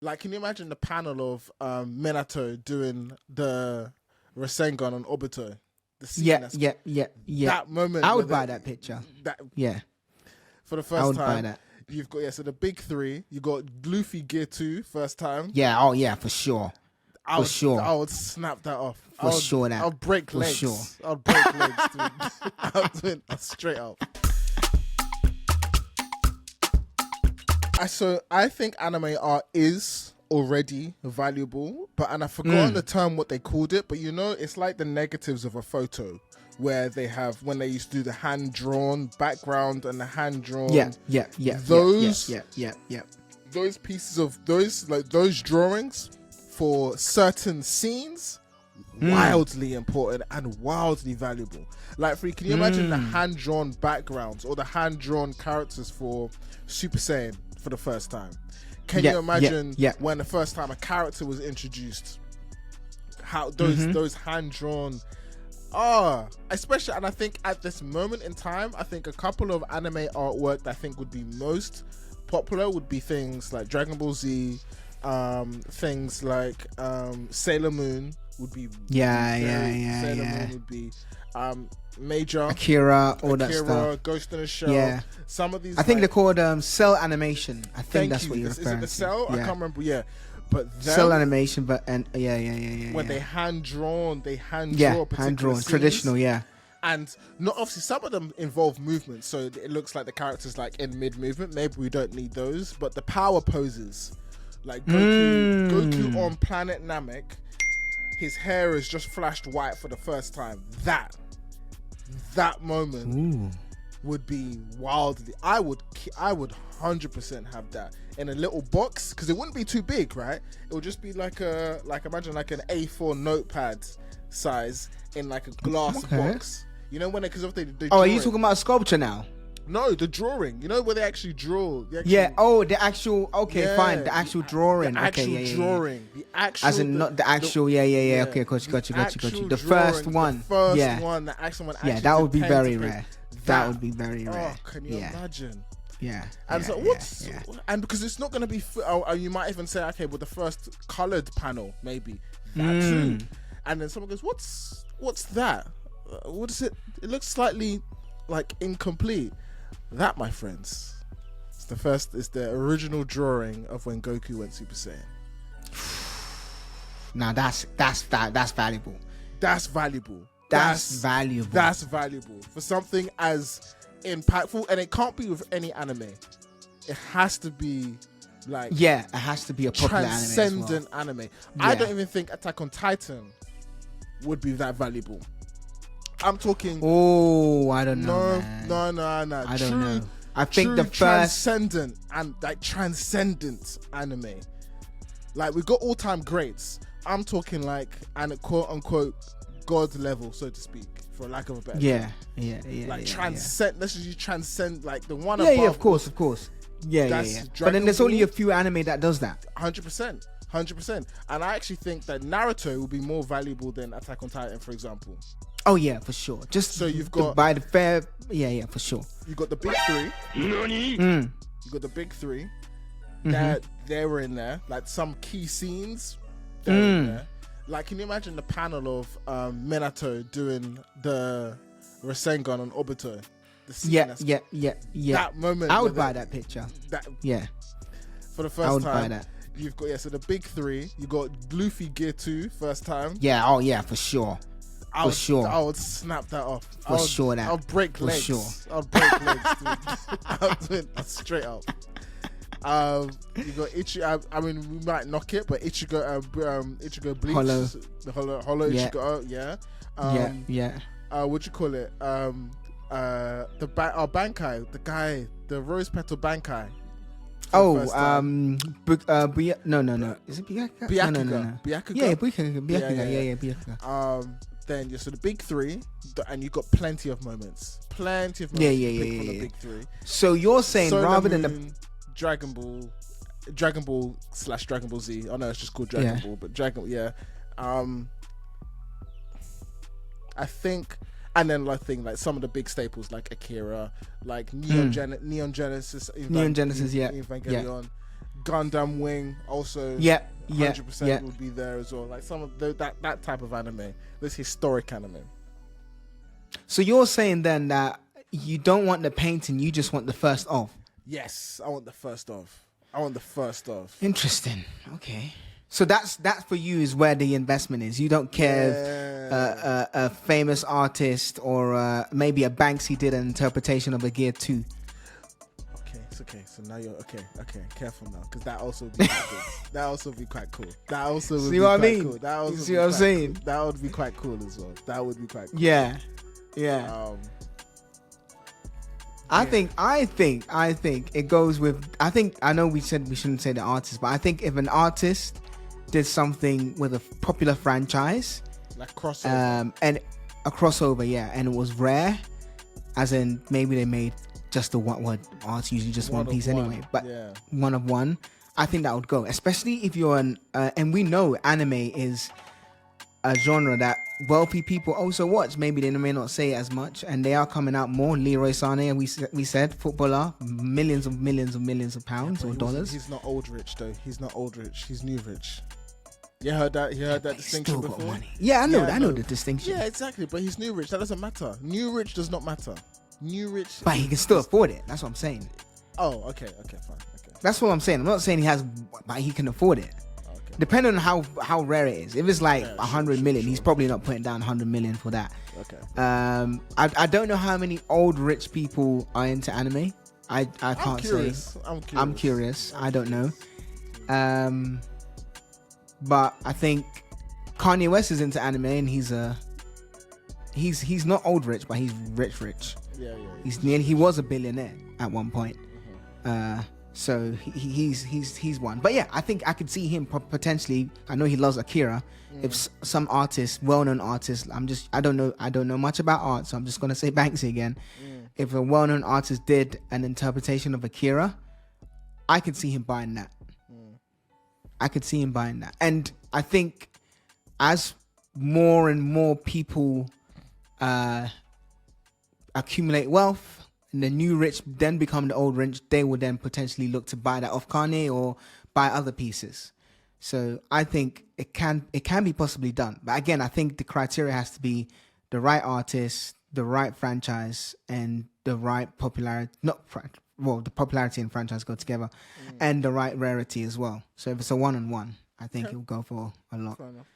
Like, can you imagine the panel of Minato doing the Rasengan on Obito? The scene Yeah. That moment. I would buy that picture. For the first I would time. buy that. You've got, so the big three. You got Luffy Gear 2, first time. Yeah, oh yeah, for sure. I would snap that off. I'll break legs. Sure. I'll break legs, dude. I'll do it straight up. So I think anime art is already valuable, and I've forgotten the term what they called it, but it's like the negatives of a photo where they have, when they used to do the hand-drawn background and the hand-drawn. Those pieces of those drawings for certain scenes, wildly important and wildly valuable. Like, can you imagine the hand-drawn backgrounds or the hand-drawn characters for Super Saiyan for the first time? Can you imagine when the first time a character was introduced, how those hand-drawn especially, and I think at this moment in time, I think a couple of anime artwork that I think would be most popular would be things like Dragon Ball Z, things like Sailor Moon would be Sailor Moon would be Major, Akira, that stuff. Ghost in the Shell. Yeah. Some of these, I think they're called cell animation. I think that's what you're referring to. Is it the cell? I can't remember. Yeah, but them, cell animation. But when they hand draw hand drawn traditional. Yeah. And not obviously, some of them involve movement, so it looks like the characters like in mid movement. Maybe we don't need those, but the power poses, like Goku on Planet Namek, his hair is just flashed white for the first time. That moment would be wildly. I would 100% have that in a little box, because it wouldn't be too big, right? It would just be imagine like an A4 notepad size in like a glass box. Because of the are you talking about a sculpture now? No, the drawing. Where they actually draw. The actual. Okay, fine. The actual drawing. The actual drawing. The actual. As in not the actual. Yeah. Okay, got you. The first one. The first one. The actual one. Yeah, that would be very rare. That would be very rare. Oh, can you imagine? Yeah. And and because it's not going to be. You might even say, okay, well, the first colored panel, maybe that too. And then someone goes, "What's that? What is it? It looks slightly like incomplete." That, my friends, is the original drawing of when Goku went Super Saiyan. Now that's valuable. That's valuable. That's valuable for something as impactful, and it can't be with any anime. It has to be like it has to be a popular transcendent anime. I don't even think Attack on Titan would be that valuable. I'm talking. Oh, I don't know. No. I don't know. I think the first transcendent anime. Like, we got all-time greats. I'm talking like and quote unquote god level, so to speak, for lack of a better term. Like transcend. Let's just transcend like the one above. Yeah, of course. Yeah. But then there's only a few anime that does that. 100%. And I actually think that Naruto will be more valuable than Attack on Titan, for example. Oh yeah, for sure. Just so you've got by the fair, for sure. You got the big three. You got the big three. That they were in there. Like some key scenes. They were in there. Like, can you imagine the panel of Minato doing the Rasengan on Obito? The scene That moment. I would buy that picture. For the first time. I would buy that. You've got so the big three. You got Luffy Gear 2, first time. Yeah. Oh yeah, for sure. I would snap that off. I'll break legs. I'll break legs, dude. I'll do it straight up. You got Ichigo. I mean, we might knock it, but Ichigo Bleach, the Hollow Ichigo. What you call it? Bankai, the guy, the Rose Petal Bankai. No. Is it Byakuga? Byakuga. No. Byakuga. Yeah, Byakuga. Then you're the big three, and you got plenty of moments. From the big three. So you're saying Sailor rather Moon, than the Dragon Ball / Dragon Ball Z. Oh no, it's just called Dragon Ball, but Dragon. Yeah. I think. And then like some of the big staples like Akira, like Neon Genesis, Evangelion. Gundam Wing also. Yeah. 100% would be there as well. Like some of that type of anime, this historic anime. So you're saying then that you don't want the painting, you just want the first of? Yes, I want the first of. Interesting. Okay. So that's for you is where the investment is. You don't care if a famous artist or maybe a Banksy did an interpretation of a Gear 2. Okay, so now you're okay. Careful now, because that also would be quite good. That also would be quite cool. That also would see be what quite I mean? Cool. That also you see what I'm saying? Cool. That would be quite cool as well. That would be quite cool. Yeah. I think it goes with. I know we said we shouldn't say the artist, but I think if an artist did something with a popular franchise, like crossover, and a crossover, and it was rare, as in maybe they made just the one art's usually just one piece anyway, but one of one. I think that would go, especially if you're an and we know anime is a genre that wealthy people also watch. Maybe they may not say it as much, and they are coming out more. Leroy Sané, we said footballer, millions of pounds or dollars. He's not old rich though. He's not old rich. He's new rich. You heard that? You heard that distinction before? Money. Yeah, I know the distinction. Yeah, exactly. But he's new rich. That doesn't matter. New rich does not matter. New rich, but he can still afford it. That's what I'm saying. Oh, okay, fine. Okay. That's what I'm saying. I'm not saying he has, but he can afford it. Okay. Depending on how rare it is. If it's like 100 million, he's probably not putting down 100 million for that. Okay. I don't know how many old rich people are into anime. I can't say. I'm curious. I don't know. But I think Kanye West is into anime, and he's not old rich, but he's rich. Yeah. He was a billionaire at one point. So he's one. But yeah, I think I could see him potentially. I know he loves Akira. If some artist, well-known artist, I don't know much about art, so I'm just gonna say Banksy again. If a well-known artist did an interpretation of Akira, I could see him buying that. And I think as more and more people accumulate wealth, and the new rich then become the old rich, they will then potentially look to buy that off Kanye or buy other pieces. So I think it can be possibly done. But again, I think the criteria has to be the right artist, the right franchise, and the right popularity. The popularity and franchise go together, and the right rarity as well. So if it's a one-on-one, I think it'll go for a lot. Fair enough.